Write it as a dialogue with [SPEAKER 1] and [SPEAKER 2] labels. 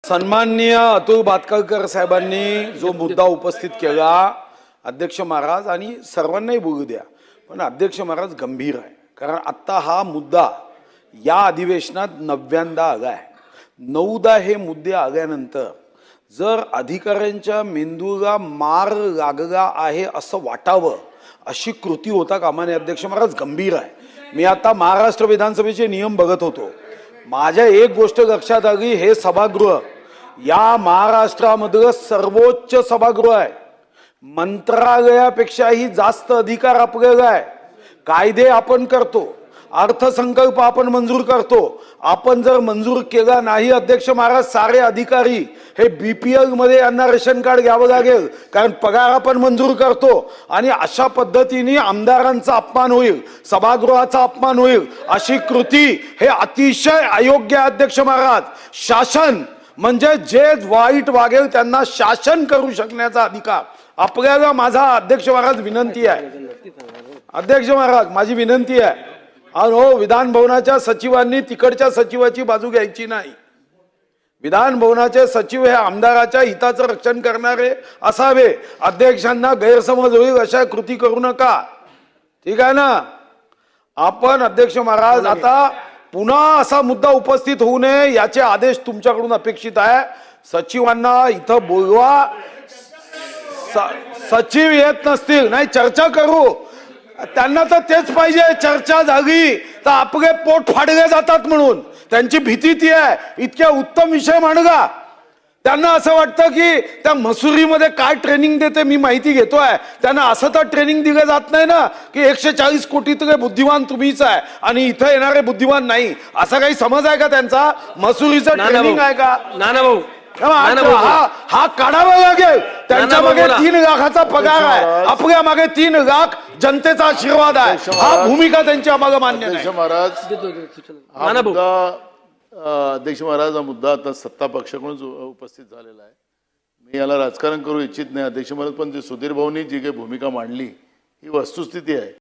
[SPEAKER 1] सन्माननीय अतुल भातखळकर साहेबांनी जो मुद्दा उपस्थित केला, अध्यक्ष महाराज आणि सर्वांनाही बोलू द्या, पण अध्यक्ष महाराज गंभीर आहे. कारण आता हा मुद्दा या अधिवेशनात 9व्यांदा आला आहे. 9दा हे मुद्दे आल्यानंतर जर अधिकाऱ्यांच्या मेंदूला मार लागला आहे असं वाटावं अशी कृती होता कामा नये. अध्यक्ष महाराज गंभीर आहे. मी आता महाराष्ट्र विधानसभेचे नियम बघत होतो. माझ्या एक गोष्ट लक्षात आली, हे सभागृह या महाराष्ट्रामधलं सर्वोच्च सभागृह आहे. मंत्रालयापेक्षाही जास्त अधिकार आपल्याला आहे. कायदे आपण करतो, अर्थसंकल्प आपण मंजूर करतो. आपण जर मंजूर केला नाही अध्यक्ष महाराज, सारे अधिकारी हे बीपीएल मध्ये यांना रेशन कार्ड घ्यावं लागेल, कारण पगार आपण मंजूर करतो. आणि अशा पद्धतीने आमदारांचा अपमान होईल, सभागृहाचा अपमान होईल, अशी कृती हे अतिशय अयोग्य आहे. अध्यक्ष महाराज, शासन म्हणजे जे वाईट वागेल त्यांना शासन करू शकण्याचा अधिकार आपल्याला. माझा अध्यक्ष महाराज विनंती आहे, अध्यक्ष महाराज माझी विनंती आहे, हो विधान भवनाच्या सचिवांनी तिकडच्या सचिवाची बाजू घ्यायची नाही. विधान भवनाचे सचिव हे आमदाराच्या हिताचं रक्षण करणारे असावे. अध्यक्षांना गैरसमज होईल अशा कृती करू नका, ठीक आहे ना. आपण अध्यक्ष महाराज आता पुन्हा असा मुद्दा उपस्थित होऊ नये याचे आदेश तुमच्याकडून अपेक्षित आहे. सचिवांना इथं बोलवा. सचिव येत नसतील, नाही चर्चा करू, त्यांना तर तेच पाहिजे. चर्चा झाली तर आपले पोट फाडले जातात म्हणून त्यांची भीती ती आहे. इतक्या उत्तम विषय मांडगा. त्यांना असं वाटतं की त्या मसुरीमध्ये काय ट्रेनिंग देते मी माहिती घेतोय. त्यांना असं तर ट्रेनिंग दिलं जात नाही ना की 140 कोटीतले बुद्धिमान तुम्हीच आहे आणि इथं येणारे बुद्धिमान नाही, असा काही समज आहे का त्यांचा? मसुरीचं ट्रेनिंग आहे का?
[SPEAKER 2] नाना भाऊ,
[SPEAKER 1] हा काढावा लागेल. त्यांच्या मागे 3 लाखाचा पगार आहे, आपल्या मागे 3 लाख जनतेचा आशीर्वाद आहे. हा भूमिका त्यांच्या मागे मान्य नाही.
[SPEAKER 3] अध्यक्ष महाराज, हा मुद्दा आता सत्ता पक्षाकडून उपस्थित झालेला आहे. मी याला राजकारण करू इच्छित नाही. अध्यक्ष महाराज, पण जे सुधीर भाऊंनी जी काही भूमिका मांडली ही वस्तुस्थिती आहे.